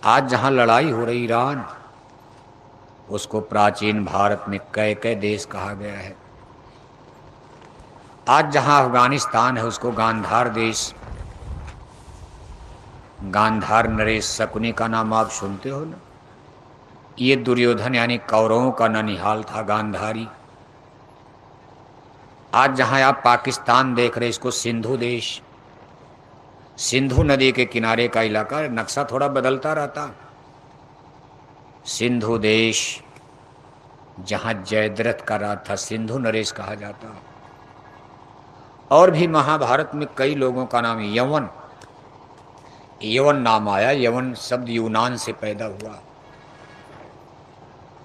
आज जहां लड़ाई हो रही ईरान, उसको प्राचीन भारत में कई कई देश कहा गया है। आज जहां अफगानिस्तान है उसको गांधार देश, गांधार नरेश शकुनी का नाम आप सुनते हो ना। ये दुर्योधन यानी कौरवों का ननिहाल था गांधारी। आज जहां आप पाकिस्तान देख रहे इसको सिंधु देश, सिंधु नदी के किनारे का इलाका, नक्शा थोड़ा बदलता रहता। सिंधु देश जहां जयद्रथ का राज था, सिंधु नरेश कहा जाता। और भी महाभारत में कई लोगों का नाम, यवन, यवन नाम आया। यवन शब्द यूनान से पैदा हुआ।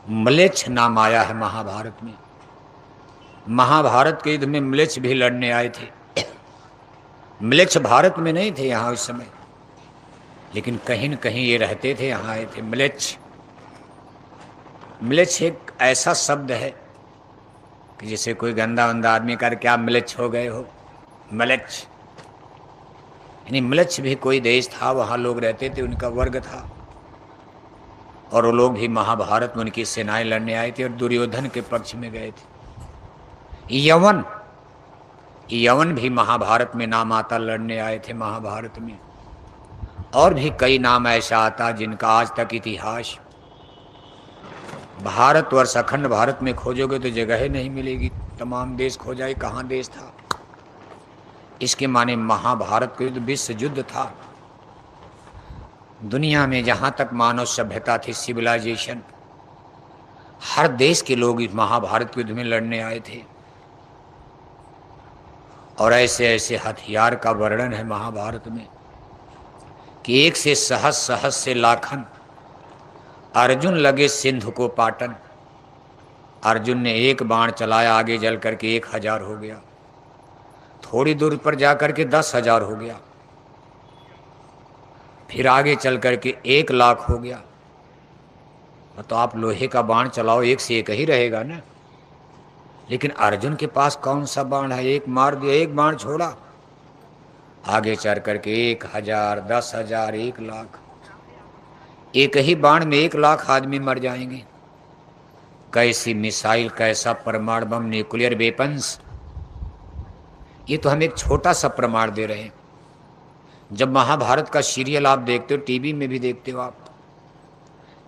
म्लेच्छ नाम आया है महाभारत में। महाभारत के युद्ध में म्लेच्छ भी लड़ने आए थे। म्लेच्छ भारत में नहीं थे यहां उस समय, लेकिन कहीं न कहीं ये रहते थे, यहां आए थे म्लेच्छ। म्लेच्छ एक ऐसा शब्द है कि जैसे कोई गंदा वंदा आदमी कर क्या म्लेच्छ हो गए हो, म्लेच्छ यानी म्लेच्छ भी कोई देश था, वहां लोग रहते थे, उनका वर्ग था। और वो लोग भी महाभारत में उनकी सेनाएं लड़ने आए थे और दुर्योधन के पक्ष में गए थे। यवन, यवन भी महाभारत में नाम आता, लड़ने आए थे महाभारत में। और भी कई नाम ऐसा आता जिनका आज तक इतिहास, भारतवर्ष अखंड भारत में खोजोगे तो जगह नहीं मिलेगी। तमाम देश खो जाए, कहाँ देश था। इसके माने महाभारत का युद्ध विश्व युद्ध था। दुनिया में जहाँ तक मानव सभ्यता थी, सिविलाइजेशन, हर देश के लोग इस महाभारत के युद्ध में लड़ने आए थे। और ऐसे ऐसे हथियार का वर्णन है महाभारत में कि एक से सहस, सहस से लाखन, अर्जुन लगे सिंधु को पाटन। अर्जुन ने एक बाण चलाया, आगे जल करके 1000 हो गया। थोड़ी दूर पर जाकर के 10,000 हो गया। फिर आगे चल करके 1,00,000 हो गया। तो आप लोहे का बाण चलाओ, एक से एक ही रहेगा ना। लेकिन अर्जुन के पास कौन सा बाण है, एक मार दिया, एक बाण छोड़ा, आगे चल करके 1,000, 10,000, 1,00,000। एक ही बाण में 1,00,000 आदमी मर जाएंगे। कैसी मिसाइल, कैसा परमाणु बम, न्यूक्लियर वेपन्स। ये तो हम एक छोटा सा प्रमाण दे रहे हैं। जब महाभारत का सीरियल आप देखते हो, टीवी में भी देखते हो आप,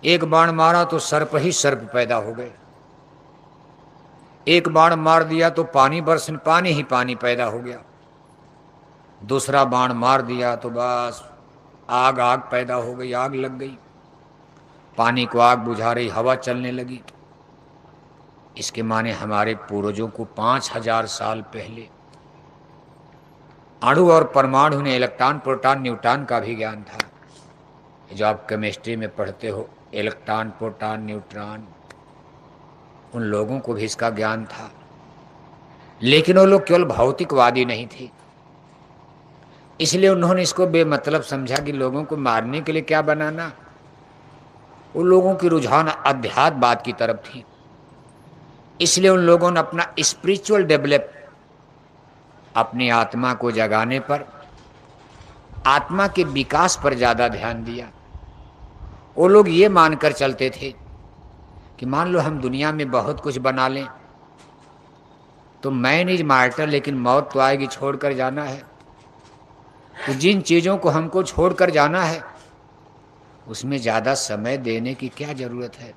एक बाण मारा तो सर्प ही सर्प पैदा हो गए। एक बाण मार दिया तो पानी बरसन, पानी ही पानी पैदा हो गया। दूसरा बाण मार दिया तो बस आग, आग पैदा हो गई, आग लग गई। पानी को आग बुझा रही, हवा चलने लगी। इसके माने हमारे पूर्वजों को 5,000 साल पहले अणु और परमाणु ने, इलेक्ट्रॉन, प्रोटॉन, न्यूट्रॉन का भी ज्ञान था। जो आप केमिस्ट्री में पढ़ते हो, इलेक्ट्रॉन, प्रोटॉन, न्यूट्रॉन, उन लोगों को भी इसका ज्ञान था। लेकिन वो लोग केवल भौतिकवादी नहीं थे, इसलिए उन्होंने इसको बेमतलब समझा कि लोगों को मारने के लिए क्या बनाना। उन लोगों की रुझान अध्यात्मवाद की तरफ थी, इसलिए उन लोगों ने अपना स्पिरिचुअल डेवलप, अपनी आत्मा को जगाने पर, आत्मा के विकास पर ज़्यादा ध्यान दिया। वो लोग ये मानकर चलते थे कि मान लो हम दुनिया में बहुत कुछ बना लें तो मैन इज मार्टर, लेकिन मौत तो आएगी, छोड़कर जाना है। तो जिन चीज़ों को हमको छोड़कर जाना है उसमें ज़्यादा समय देने की क्या ज़रूरत है।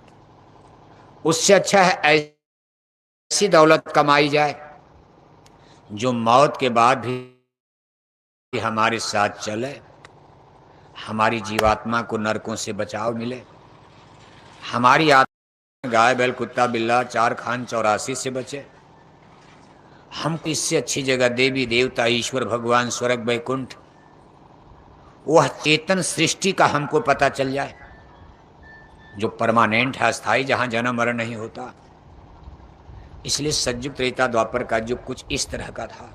उससे अच्छा है ऐसी दौलत कमाई जाए जो मौत के बाद भी हमारे साथ चले, हमारी जीवात्मा को नरकों से बचाव मिले, हमारी आत्मा गाय बैल कुत्ता बिल्ला 4 खान 84 से बचे। हमको इससे अच्छी जगह देवी देवता, ईश्वर, भगवान, स्वर्ग, वैकुंठ, वह चेतन सृष्टि का हमको पता चल जाए जो परमानेंट है, अस्थाई, जहां जन्म मरण नहीं होता। इसलिए सतयुग त्रेता द्वापर का युग कुछ इस तरह का था।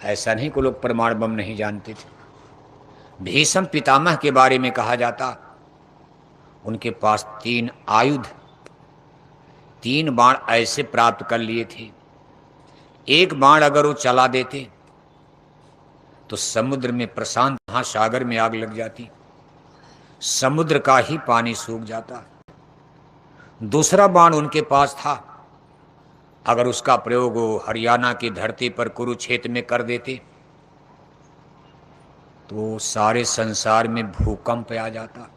ऐसा नहीं कि लोग परमाणु बम नहीं जानते थे। भीष्म पितामह के बारे में कहा जाता, उनके पास 3 आयुध, 3 बाण ऐसे प्राप्त कर लिए थे। एक बाण अगर वो चला देते तो समुद्र में, प्रशांत महासागर में आग लग जाती। समुद्र का ही पानी सूख जाता। दूसरा बाण उनके पास था, अगर उसका प्रयोग वो हरियाणा की धरती पर कुरुक्षेत्र में कर देते तो सारे संसार में भूकंप आ जाता,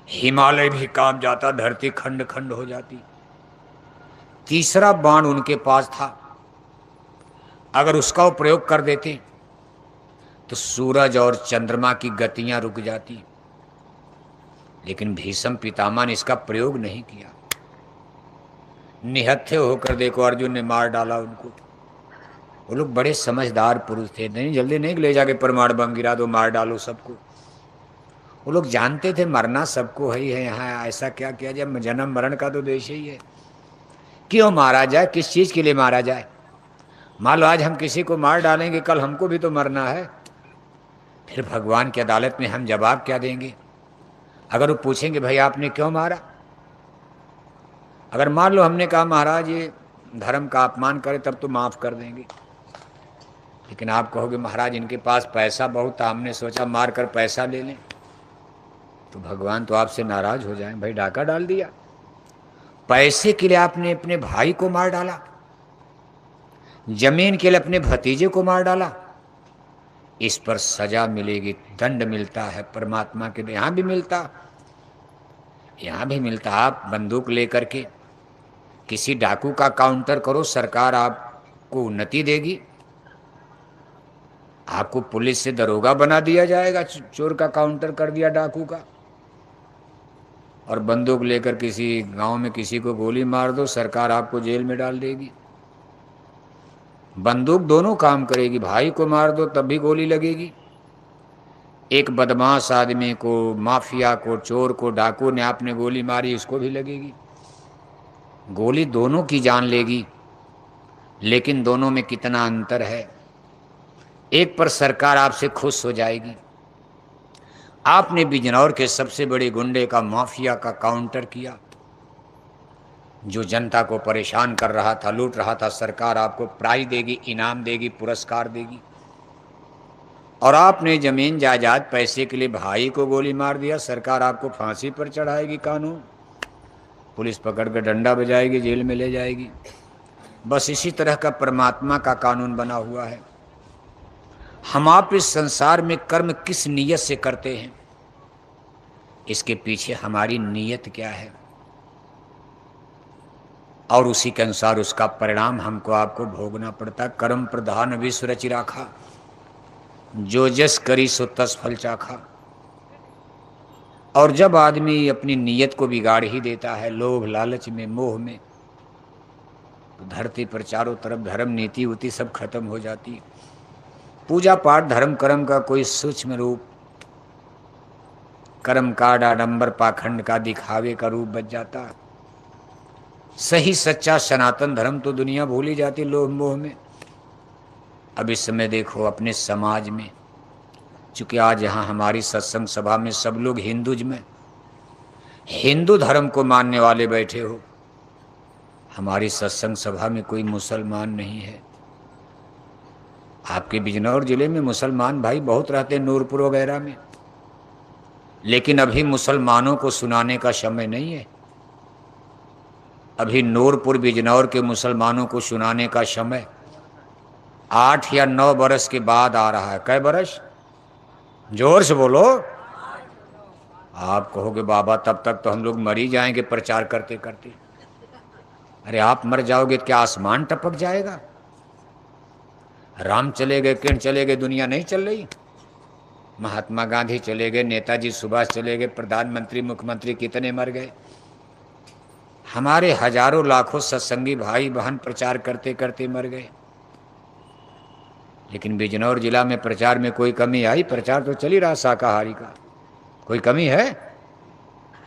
हिमालय भी कांप जाता, धरती खंड खंड हो जाती। तीसरा बाण उनके पास था, अगर उसका वो प्रयोग कर देते तो सूरज और चंद्रमा की गतियां रुक जाती। लेकिन भीष्म पितामह ने इसका प्रयोग नहीं किया। निहत्थे होकर देखो अर्जुन ने मार डाला उनको। वो लोग बड़े समझदार पुरुष थे, नहीं जल्दी नहीं ले जाके परमाणु बम गिरा दो, मार डालो सबको। वो लोग जानते थे मरना सबको ही है, यहाँ ऐसा क्या किया जाए, जन्म मरण का तो देश ही है, क्यों मारा जाए, किस चीज के लिए मारा जाए। मान लो आज हम किसी को मार डालेंगे, कल हमको भी तो मरना है, फिर भगवान की अदालत में हम जवाब क्या देंगे। अगर वो पूछेंगे भाई आपने क्यों मारा, अगर मान लो हमने कहा महाराज ये धर्म का अपमान करे तब तो माफ कर देंगे, लेकिन आप कहोगे महाराज इनके पास पैसा बहुत था, हमने सोचा मार कर पैसा ले लें, तो भगवान तो आपसे नाराज हो जाए। भाई डाका डाल दिया, पैसे के लिए आपने अपने भाई को मार डाला, जमीन के लिए अपने भतीजे को मार डाला, इस पर सजा मिलेगी, दंड मिलता है परमात्मा के। यहां भी मिलता, यहां भी मिलता। आप बंदूक लेकर के किसी डाकू का काउंटर करो, सरकार आपको उन्नति देगी, आपको पुलिस से दरोगा बना दिया जाएगा। चोर का काउंटर कर दिया डाकू का, और बंदूक लेकर किसी गांव में किसी को गोली मार दो, सरकार आपको जेल में डाल देगी। बंदूक दोनों काम करेगी, भाई को मार दो तब भी गोली लगेगी, एक बदमाश आदमी को, माफिया को, चोर को, डाकू ने आपने गोली मारी, इसको भी लगेगी। गोली दोनों की जान लेगी, लेकिन दोनों में कितना अंतर है। एक पर सरकार आपसे खुश हो जाएगी, आपने बिजनौर के सबसे बड़े गुंडे का, माफिया का काउंटर किया, जो जनता को परेशान कर रहा था, लूट रहा था, सरकार आपको प्राइज देगी, इनाम देगी, पुरस्कार देगी। और आपने जमीन जायदाद पैसे के लिए भाई को गोली मार दिया, सरकार आपको फांसी पर चढ़ाएगी, कानून पुलिस पकड़ कर डंडा बजाएगी, जेल में ले जाएगी। बस इसी तरह का परमात्मा का कानून बना हुआ है। हम आप इस संसार में कर्म किस नीयत से करते हैं, इसके पीछे हमारी नीयत क्या है, और उसी के अनुसार उसका परिणाम हमको आपको भोगना पड़ता। कर्म प्रधान विश्व रचि राखा, जो जस करी सो तस फल चाखा। और जब आदमी अपनी नीयत को बिगाड़ ही देता है, लोभ लालच में, मोह में, तो धरती पर चारों तरफ धर्म नीति उति सब खत्म हो जाती है। पूजा पाठ धर्म कर्म का कोई सूक्ष्म रूप, कर्म का आडंबर पाखंड का दिखावे का रूप बच जाता। सही सच्चा सनातन धर्म तो दुनिया भूल ही जाती लोभ मोह में। अब इस समय देखो अपने समाज में, चूंकि आज यहाँ हमारी सत्संग सभा में सब लोग हिंदुज में, हिंदू धर्म को मानने वाले बैठे हो, हमारी सत्संग सभा में कोई मुसलमान नहीं है। आपके बिजनौर जिले में मुसलमान भाई बहुत रहते हैं, नूरपुर वगैरह में, लेकिन अभी मुसलमानों को सुनाने का समय नहीं है। अभी नूरपुर बिजनौर के मुसलमानों को सुनाने का समय 8 या 9 बरस के बाद आ रहा है। कै बरस? जोर से बोलो। आप कहोगे बाबा तब तक तो हम लोग मर ही जाएंगे प्रचार करते करते। अरे आप मर जाओगे क्या आसमान टपक जाएगा? राम चले गए, किरण चले गए, दुनिया नहीं चल रही। महात्मा गांधी चले गए, नेताजी सुभाष चले गए, प्रधानमंत्री मुख्यमंत्री कितने मर गए। हमारे हजारों लाखों सत्संगी भाई बहन प्रचार करते करते मर गए। लेकिन बिजनौर जिला में प्रचार में कोई कमी आई? प्रचार तो चल ही रहा शाकाहारी का, कोई कमी है?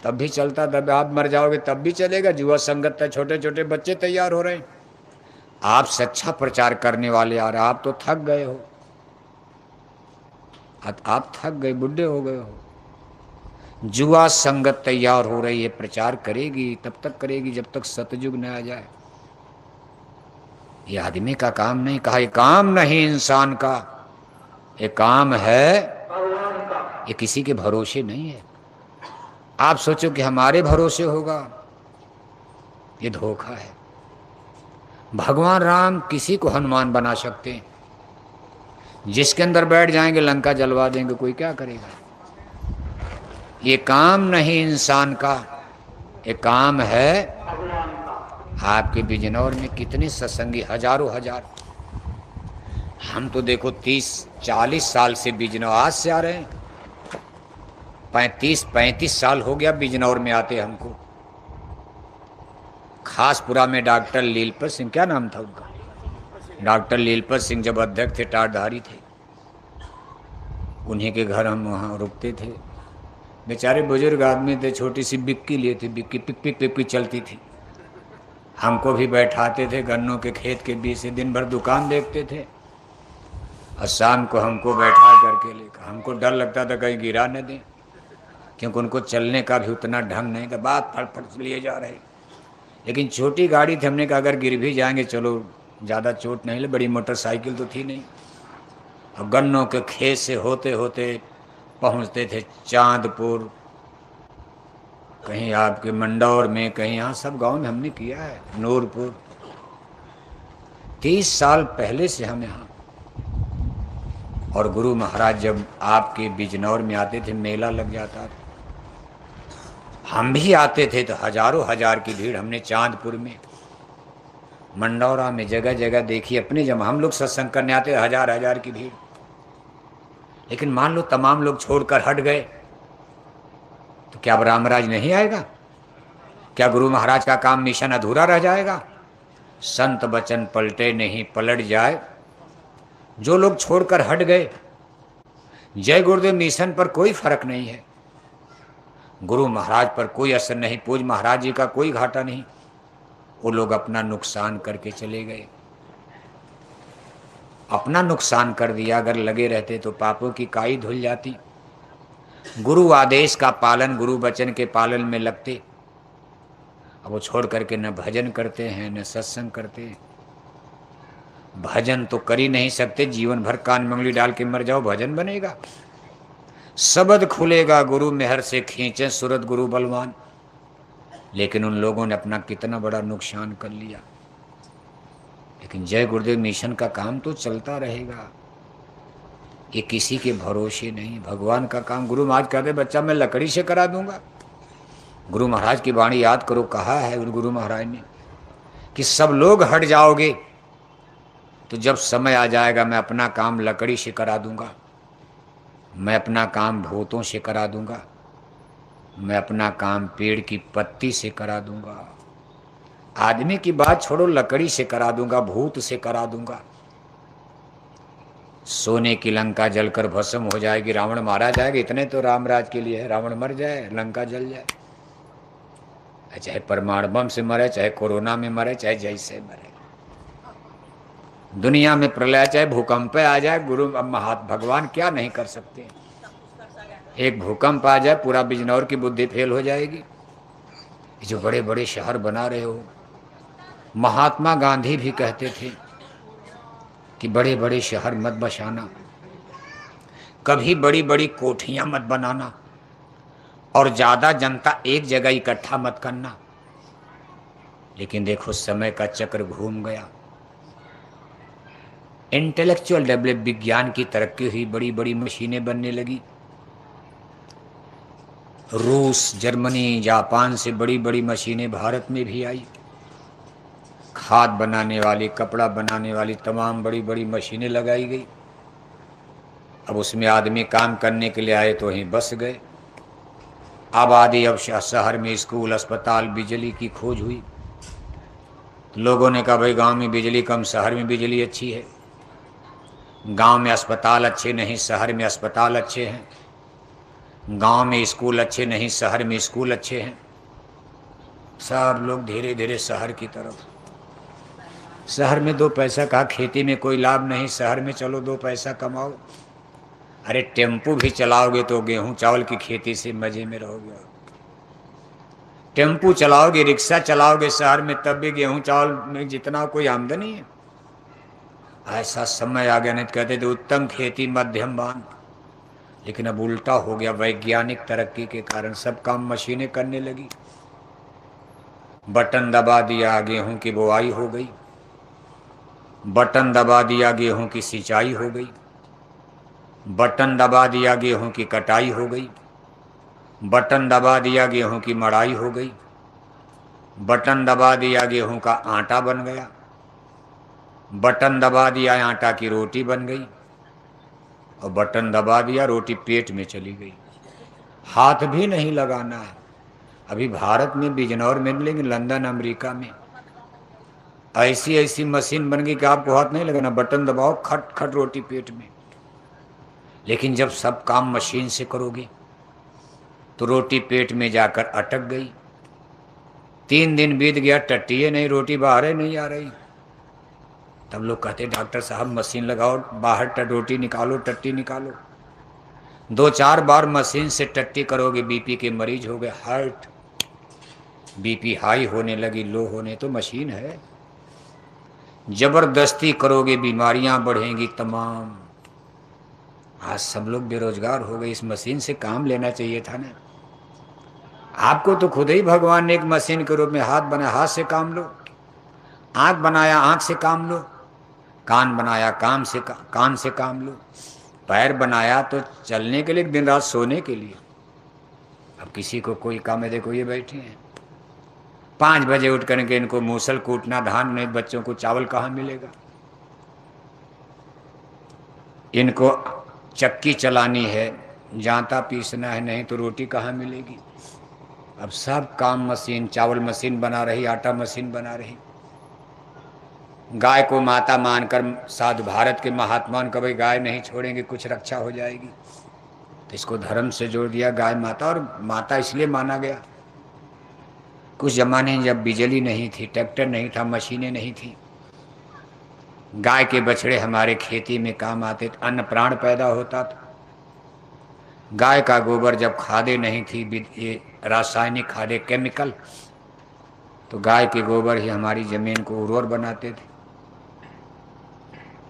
तब भी चलता, तब आप मर जाओगे तब भी चलेगा। युवा संगत है, छोटे छोटे बच्चे तैयार हो रहे हैं। आप सच्चा प्रचार करने वाले आ रहे, आप तो थक गए हो, आप थक गए, बुढ़े हो गए हो। जुआ संगत तैयार हो रही है, प्रचार करेगी, तब तक करेगी जब तक सतयुग न आ जाए। ये आदमी का काम नहीं, कहा ये काम नहीं इंसान का, ये काम है, ये किसी के भरोसे नहीं है। आप सोचो कि हमारे भरोसे होगा, ये धोखा है। भगवान राम किसी को हनुमान बना सकते हैं, जिसके अंदर बैठ जाएंगे लंका जलवा देंगे, कोई क्या करेगा। ये काम नहीं इंसान का, ये काम है आपके बिजनौर में कितने सत्संगी, हजारों हजार। हम तो देखो 30-40 साल से बिजनौर, आज से आ रहे हैं, 35-35 साल हो गया बिजनौर में आते हमको। खासपुरा में डॉक्टर लीलपत सिंह, क्या नाम था उनका, डॉक्टर लीलपत सिंह जब अध्यक्ष थे, टाटधारी थे, उन्हीं के घर हम वहाँ रुकते थे। बेचारे बुजुर्ग आदमी थे, छोटी सी बिक्की लिए थे, बिक्की पिक पिक पिक पिक चलती थी। हमको भी बैठाते थे गन्नों के खेत के बीच से, दिन भर दुकान देखते थे और शाम को हमको बैठा करके लेकर, हमको डर लगता था कहीं गिरा न दें, क्योंकि उनको चलने का भी उतना ढंग नहीं था, बात फट लिए जा रहे। लेकिन छोटी गाड़ी थी, हमने कहा अगर गिर भी जाएंगे चलो, ज़्यादा चोट नहीं ले, बड़ी मोटरसाइकिल तो थी नहीं। और गन्नों के खेत से होते होते पहुंचते थे चांदपुर, कहीं आपके मंडौर में, कहीं यहाँ सब गांव में हमने किया है, नूरपुर। 30 साल पहले से हम यहाँ। और गुरु महाराज जब आपके बिजनौर में आते थे, मेला लग जाता था, हम भी आते थे तो हजारों हजार की भीड़। हमने चांदपुर में, मंडौरा में, जगह जगह देखी अपने। जब हम लोग सत्संग करने आते हजार हजार की भीड़। लेकिन मान लो तमाम लोग छोड़कर हट गए तो क्या अब रामराज नहीं आएगा? क्या गुरु महाराज का काम, मिशन अधूरा रह जाएगा? संत बचन पलटे नहीं, पलट जाए। जो लोग छोड़कर हट गए, जय गुरुदेव मिशन पर कोई फर्क नहीं है, गुरु महाराज पर कोई असर नहीं, पूज महाराज जी का कोई घाटा नहीं। वो लोग अपना नुकसान करके चले गए, अपना नुकसान कर दिया। अगर लगे रहते तो पापों की काई धुल जाती। गुरु आदेश का पालन, गुरु वचन के पालन में लगते। अब वो छोड़ करके न भजन करते हैं न सत्संग करते हैं। भजन तो कर ही नहीं सकते, जीवन भर कान मंगली डाल के मर जाओ, भजन बनेगा? शब्द खुलेगा गुरु मेहर से खींचे सूरत गुरु बलवान। लेकिन उन लोगों ने अपना कितना बड़ा नुकसान कर लिया। लेकिन जय गुरुदेव मिशन का काम तो चलता रहेगा, ये किसी के भरोसे नहीं। भगवान का काम, गुरु महाराज कहते बच्चा मैं लकड़ी से करा दूंगा। गुरु महाराज की वाणी याद करो, कहा है गुरु महाराज ने कि सब लोग हट जाओगे तो जब समय आ जाएगा मैं अपना काम लकड़ी से करा दूंगा, मैं अपना काम भूतों से करा दूंगा, मैं अपना काम पेड़ की पत्ती से करा दूंगा। आदमी की बात छोड़ो, लकड़ी से करा दूंगा, भूत से करा दूंगा। सोने की लंका जलकर भस्म हो जाएगी, रावण मारा जाएगा, इतने तो रामराज के लिए है। रावण मर जाए, लंका जल जाए, चाहे परमाणु बम से मरे, चाहे कोरोना में मरे, चाहे जैसे मरे, दुनिया में प्रलय, चाहे भूकंप आ जाए, गुरु भगवान क्या नहीं कर सकते। एक भूकंप आ जाए, पूरा बिजनौर की बुद्धि फेल हो जाएगी। जो बड़े बड़े शहर बना रहे हो, महात्मा गांधी भी कहते थे कि बड़े बड़े शहर मत बसाना, कभी बड़ी बड़ी कोठियां मत बनाना, और ज्यादा जनता एक जगह इकट्ठा मत करना। लेकिन देखो समय का चक्र घूम गया, इंटेलेक्चुअल डेवलप, विज्ञान की तरक्की हुई, बड़ी बड़ी मशीनें बनने लगी। रूस, जर्मनी, जापान से बड़ी बड़ी मशीनें भारत में भी आई। खाद बनाने वाली, कपड़ा बनाने वाली तमाम बड़ी बड़ी मशीनें लगाई गई। अब उसमें आदमी काम करने के लिए आए तो वहीं बस गए। आबादी, अब शहर में स्कूल, अस्पताल, बिजली की खोज हुई। लोगों ने कहा भाई गांव में बिजली कम, शहर में बिजली अच्छी है। गांव में अस्पताल अच्छे नहीं, शहर में अस्पताल अच्छे हैं। गांव में स्कूल अच्छे नहीं, शहर में स्कूल अच्छे हैं। सब लोग धीरे धीरे शहर की तरफ। शहर में 2 पैसा का, खेती में कोई लाभ नहीं, शहर में चलो 2 पैसा कमाओ। अरे टेम्पू भी चलाओगे तो गेहूं चावल की खेती से मजे में रहोगे। टेम्पू चलाओगे, रिक्शा चलाओगे शहर में, तब भी गेहूं चावल में जितना कोई आमदनी है। ऐसा समय आ गया, नहीं कहते थे उत्तम खेती मध्यम बान, लेकिन अब उल्टा हो गया। वैज्ञानिक तरक्की के कारण सब काम मशीनें करने लगी। बटन दबा दिया, गेहूं की बुआई हो गई। बटन दबा दिया, गेहूं की सिंचाई हो गई। बटन दबा दिया, गेहूं की कटाई हो गई। बटन दबा दिया, गेहूं की मड़ाई हो गई। बटन दबा दिया, गेहूं का आटा बन गया। बटन दबा दिया, आटा की रोटी बन गई। और बटन दबा दिया, रोटी पेट में चली गई। हाथ भी नहीं लगाना है। अभी भारत में बिजनौर में, लेकिन लंदन अमेरिका में ऐसी ऐसी मशीन बन गई कि आपको हाथ नहीं लगाना, बटन दबाओ, खट खट रोटी पेट में। लेकिन जब सब काम मशीन से करोगे तो रोटी पेट में जाकर अटक गई। 3 दिन बीत गया, टट्टी नहीं, रोटी बाहर ही नहीं आ रही। तब लोग कहते डॉक्टर साहब मशीन लगाओ, बाहर रोटी निकालो, टट्टी निकालो। 2-4 बार मशीन से टट्टी करोगे, बीपी के मरीज हो गए। हार्ट बीपी हाई होने लगी, लो होने, तो मशीन है। जबरदस्ती करोगे, बीमारियां बढ़ेंगी तमाम। आज सब लोग बेरोजगार हो गए। इस मशीन से काम लेना चाहिए था ना। आपको तो खुद ही भगवान ने एक मशीन के रूप में हाथ बनाया, हाथ से काम लो। आंख बनाया, आंख से काम लो। कान बनाया, कान से काम लो। पैर बनाया तो चलने के लिए, दिन रात सोने के लिए। अब किसी को कोई काम है? देखो ये बैठे हैं, 5 बजे उठ करके इनको मूसल कूटना, धान नहीं, बच्चों को चावल कहाँ मिलेगा? इनको चक्की चलानी है, जांता पीसना है, नहीं तो रोटी कहाँ मिलेगी? अब सब काम मशीन। चावल मशीन बना रही, आटा मशीन बना रही। गाय को माता मानकर साधु भारत के महात्मा ने कभी गाय नहीं छोड़ेंगे, कुछ रक्षा हो जाएगी, तो इसको धर्म से जोड़ दिया गाय माता। और माता इसलिए माना गया, कुछ जमाने जब बिजली नहीं थी, ट्रैक्टर नहीं था, मशीनें नहीं थी, गाय के बछड़े हमारे खेती में काम आते थे, अन्न प्राण पैदा होता था। गाय का गोबर, जब खादें नहीं थी, ये रासायनिक खादें, केमिकल, तो गाय के गोबर ही हमारी जमीन को उर्वर बनाते थे।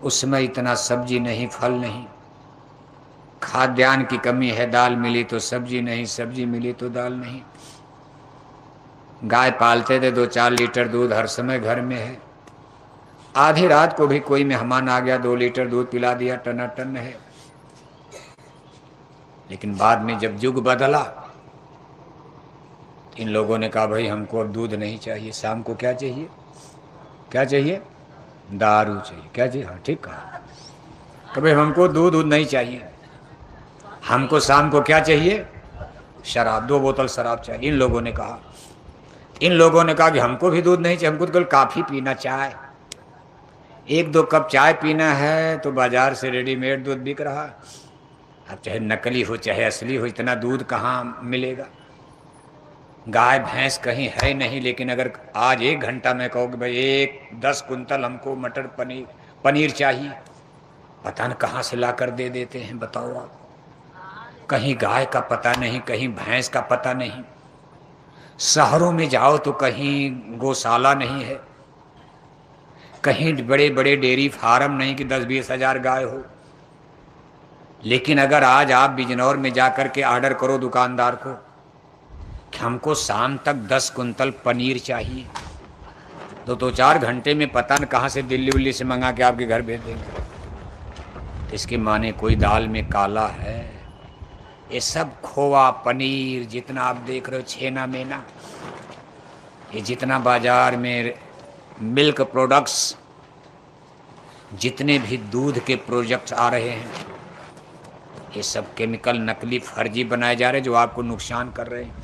उस समय इतना सब्जी नहीं, फल नहीं, खाद्यान्न की कमी है, दाल मिली तो सब्जी नहीं, सब्जी मिली तो दाल नहीं। गाय पालते थे, 2-4 लीटर दूध हर समय घर में है। आधी रात को भी कोई मेहमान आ गया, 2 लीटर दूध पिला दिया, टनाटन है। लेकिन बाद में जब युग बदला, इन लोगों ने कहा भाई हमको अब दूध नहीं चाहिए। शाम को क्या चाहिए? क्या चाहिए? दारू चाहिए। क्या चाहिए? हाँ ठीक कहा। कभी हमको दूध नहीं चाहिए, हमको शाम को क्या चाहिए? शराब, 2 बोतल शराब चाहिए। इन लोगों ने कहा कि हमको भी दूध नहीं चाहिए, हमको तो केवल काफ़ी पीना, चाय, 1-2 कप चाय पीना है। तो बाजार से रेडीमेड दूध बिक रहा। अब चाहे नकली हो चाहे असली हो, इतना दूध कहाँ मिलेगा? गाय भैंस कहीं है नहीं। लेकिन अगर आज 1 घंटा में कहो कि भाई 10 कुंतल हमको मटर पनीर चाहिए, पता न कहाँ से ला कर दे देते हैं। बताओ आप, कहीं गाय का पता नहीं, कहीं भैंस का पता नहीं। शहरों में जाओ तो कहीं गौशाला नहीं है, कहीं बड़े बड़े डेयरी फार्म नहीं कि 10-20 हज़ार गाय हो। लेकिन अगर आज आप बिजनौर में जाकर के ऑर्डर करो दुकानदार को कि हमको शाम तक 10 कुंतल पनीर चाहिए, तो 2-4 घंटे में पता न कहाँ से दिल्ली उल्ली से मंगा के आपके घर भेज देंगे। इसके माने कोई दाल में काला है। ये सब खोआ, पनीर, जितना आप देख रहे हो, छेना मेना, ये जितना बाजार में मिल्क प्रोडक्ट्स, जितने भी दूध के प्रोडक्ट्स आ रहे हैं, ये सब केमिकल, नकली, फर्जी बनाए जा रहे हैं, जो आपको नुकसान कर रहे हैं।